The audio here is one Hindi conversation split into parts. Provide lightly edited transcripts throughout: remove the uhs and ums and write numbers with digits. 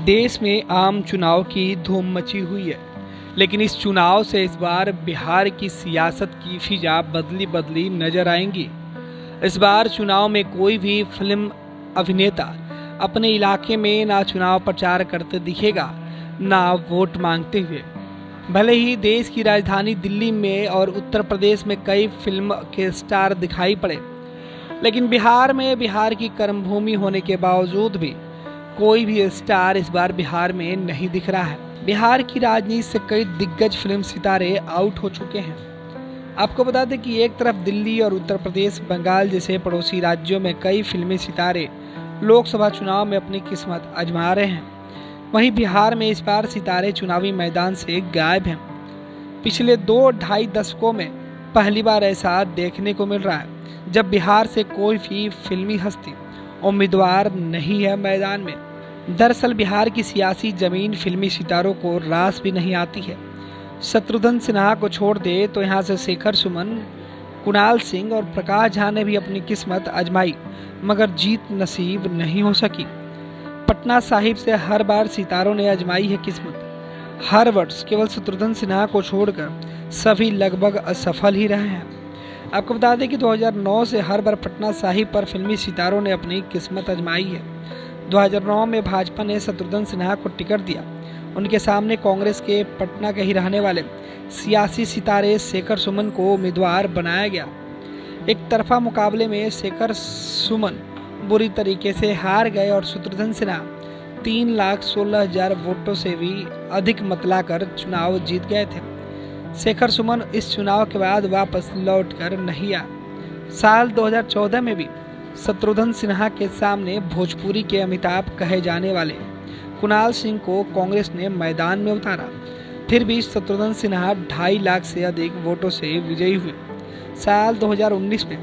देश में आम चुनाव की धूम मची हुई है, लेकिन इस चुनाव से इस बार बिहार की सियासत की फिजा बदली बदली नजर आएंगी। इस बार चुनाव में कोई भी फिल्म अभिनेता अपने इलाके में ना चुनाव प्रचार करते दिखेगा, ना वोट मांगते हुए। भले ही देश की राजधानी दिल्ली में और उत्तर प्रदेश में कई फिल्म के स्टार दिखाई पड़े, लेकिन बिहार में बिहार की कर्मभूमि होने के बावजूद भी कोई भी स्टार इस बार बिहार में नहीं दिख रहा है। बिहार की राजनीति से कई दिग्गज फिल्म सितारे आउट हो चुके हैं। आपको बता दें कि एक तरफ दिल्ली और उत्तर प्रदेश, बंगाल जैसे पड़ोसी राज्यों में कई फिल्मी सितारे लोकसभा चुनाव में अपनी किस्मत आजमा रहे हैं, वहीं बिहार में इस बार सितारे चुनावी मैदान से गायब हैं। पिछले 2-2.5 दशकों में पहली बार ऐसा देखने को मिल रहा है जब बिहार से कोई भी फिल्मी हस्ती उम्मीदवार नहीं है मैदान में। दरअसल बिहार की सियासी जमीन फिल्मी सितारों को रास भी नहीं आती है। शत्रुघ्न सिन्हा को छोड़ दे तो यहाँ से शेखर सुमन, कुणाल सिंह और प्रकाश झा ने भी अपनी किस्मत आजमाई, मगर जीत नसीब नहीं हो सकी। पटना साहिब से हर बार सितारों ने आजमाई है किस्मत। हर वर्ष केवल शत्रुघ्न सिन्हा को छोड़कर सभी लगभग असफल ही रहे हैं। आपको बता दें कि 2009 से हर बार पटना साहिब पर फिल्मी सितारों ने अपनी किस्मत आजमाई है। 2009 में भाजपा ने शत्रुघ्न सिन्हा को टिकट दिया। उनके सामने कांग्रेस के पटना के ही रहने वाले सियासी सितारे शेखर सुमन को उम्मीदवार बनाया गया। एक तरफा मुकाबले में शेखर सुमन बुरी तरीके से हार गए और शत्रुघ्न सिन्हा 3,16,000 वोटों से भी अधिक मत लाकर चुनाव जीत गए थे। शेखर सुमन इस चुनाव के बाद वापस लौटकर नहीं आया। साल 2014 में भी शत्रुघ्न सिन्हा के सामने भोजपुरी के अमिताभ कहे जाने वाले कुणाल सिंह को कांग्रेस ने मैदान में उतारा। फिर भी शत्रुघ्न सिन्हा 2.5 लाख से अधिक वोटों से विजयी हुए। साल 2019 में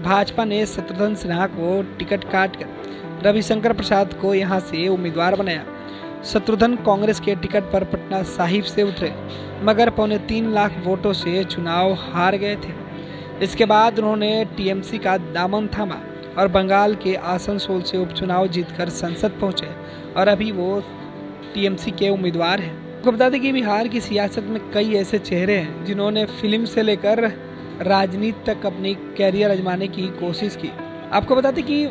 भाजपा ने शत्रुघ्न सिन्हा को टिकट काटकर रविशंकर प्रसाद को यहां से उम्मीदवार बनाया। शत्रुघ्न कांग्रेस के टिकट पर पटना साहिब से उतरे, मगर 3.25 लाख वोटों से चुनाव हार गए थे। इसके बाद उन्होंने टीएमसी का दामन थामा और बंगाल के आसनसोल से उपचुनाव जीतकर संसद पहुंचे और अभी वो टीएमसी के उम्मीदवार हैं। आपको बता दें कि बिहार की सियासत में कई ऐसे चेहरे हैं जिन्होंने फिल्म से लेकर राजनीति तक अपनी कैरियर आजमाने की कोशिश की। आपको बता दें कि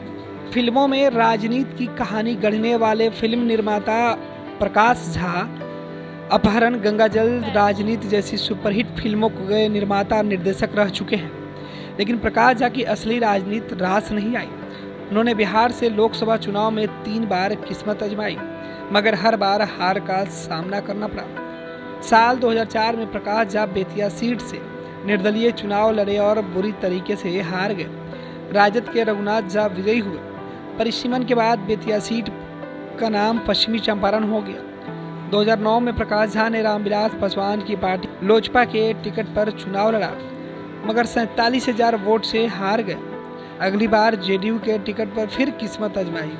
फिल्मों में राजनीति की कहानी गढ़ने वाले फिल्म निर्माता प्रकाश झा अपहरण, गंगाजल, राजनीति जैसी सुपरहिट फिल्मों के निर्माता और निर्देशक रह चुके हैं, लेकिन प्रकाश झा की असली राजनीति रास नहीं आई। उन्होंने बिहार से लोकसभा चुनाव में 3 बार किस्मत आजमाई, मगर हर बार हार का सामना करना पड़ा। साल 2004 में प्रकाश झा बेतिया सीट से निर्दलीय चुनाव लड़े और बुरी तरीके से हार गए। राजद के रघुनाथ झा विजयी हुए। परिसीमन के बाद बेतिया सीट का नाम पश्चिमी चंपारण हो गया। 2009 में प्रकाश झा ने रामविलास पासवान की पार्टी लोजपा के टिकट पर चुनाव लड़ा, मगर 47,000 वोट से हार गए। अगली बार जेडीयू के टिकट पर फिर किस्मत आजमाई,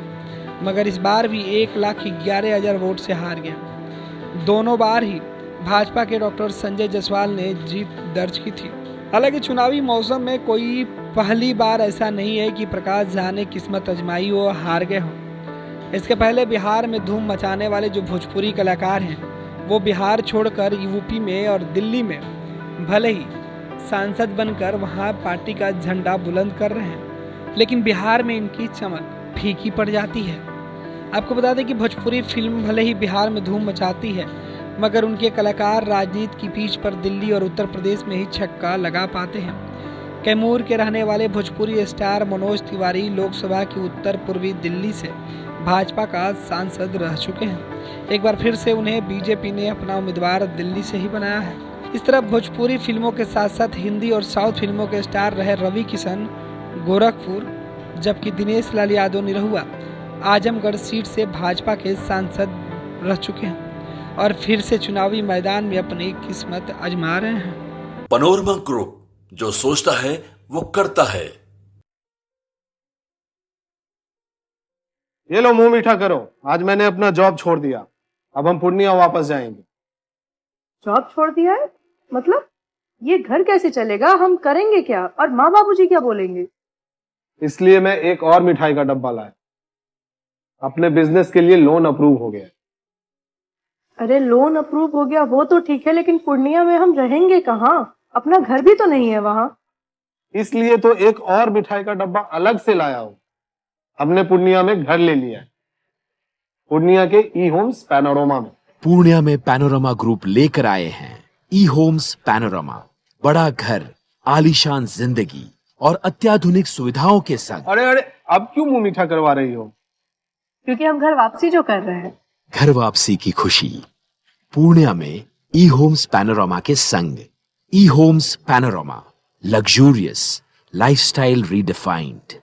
मगर इस बार भी 1,11,000 वोट से हार गए। दोनों बार ही भाजपा के डॉक्टर संजय जायसवाल ने जीत दर्ज की थी। हालांकि चुनावी मौसम में कोई पहली बार ऐसा नहीं है कि प्रकाश झा ने किस्मत आजमाई हो और हार गए हों। इसके पहले बिहार में धूम मचाने वाले जो भोजपुरी कलाकार हैं, वो बिहार छोड़कर यूपी में और दिल्ली में भले ही सांसद बनकर वहां पार्टी का झंडा बुलंद कर रहे हैं, लेकिन बिहार में इनकी चमक फीकी पड़ जाती है। आपको बता दें कि भोजपुरी फिल्म भले ही बिहार में धूम मचाती है, मगर उनके कलाकार राजनीति की पीच पर दिल्ली और उत्तर प्रदेश में ही छक्का लगा पाते हैं। कैमूर के रहने वाले भोजपुरी स्टार मनोज तिवारी लोकसभा की उत्तर पूर्वी दिल्ली से भाजपा का सांसद रह चुके हैं। एक बार फिर से उन्हें बीजेपी ने अपना उम्मीदवार दिल्ली से ही बनाया है। इस तरह भोजपुरी फिल्मों के साथ साथ हिंदी और साउथ फिल्मों के स्टार रहे रवि किशन गोरखपुर, जबकि दिनेश लाल यादव निरहुआ आजमगढ़ सीट से भाजपा के सांसद रह चुके हैं और फिर से चुनावी मैदान में अपनी किस्मत आजमा रहे हैं। पनोरमा ग्रुप, जो सोचता है वो करता है। ये लो मुंह मीठा करो, आज मैंने अपना जॉब छोड़ दिया। अब हम पूर्णिया वापस जाएंगे। जॉब छोड़ दिया है? मतलब ये घर कैसे चलेगा? हम करेंगे क्या? और माँ बाबूजी क्या बोलेंगे? इसलिए मैं एक और मिठाई का डब्बा लाया। अपने बिजनेस के लिए लोन अप्रूव हो गया। अरे लोन अप्रूव हो गया वो तो ठीक है, लेकिन पूर्णिया में हम रहेंगे कहाँ? अपना घर भी तो नहीं है वहाँ। इसलिए तो एक और मिठाई का डब्बा अलग से लाया हूँ। हमने पूर्णिया में घर ले लिया है, पूर्णिया के ई होम्स पैनोरमा में। पूर्णिया में पैनोरमा ग्रुप लेकर आए हैं ई होम्स पैनोरमा, बड़ा घर, आलीशान जिंदगी और अत्याधुनिक सुविधाओं के संग। अरे अरे, अब क्यों मुंह मीठा करवा रही हो? क्योंकि हम घर वापसी जो कर रहे हैं। घर वापसी की खुशी पूर्णिया में ई होम्स पैनोरमा के संग। ई homes panorama, luxurious lifestyle redefined.